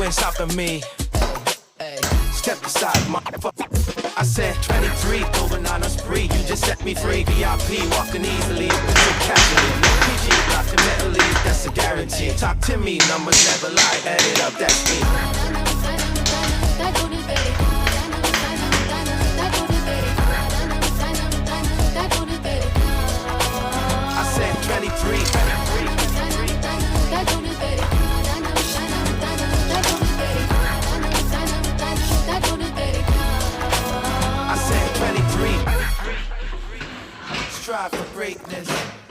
ain't stopping me. Step aside, motherfucker. I said 23, going on a spree. You just set me free. VIP, walking easily. Casually. No PG, blocking mentally. That's a guarantee. Talk to me, numbers never lie. Add it up, that's me. I said 23. I said 23. Strive for greatness.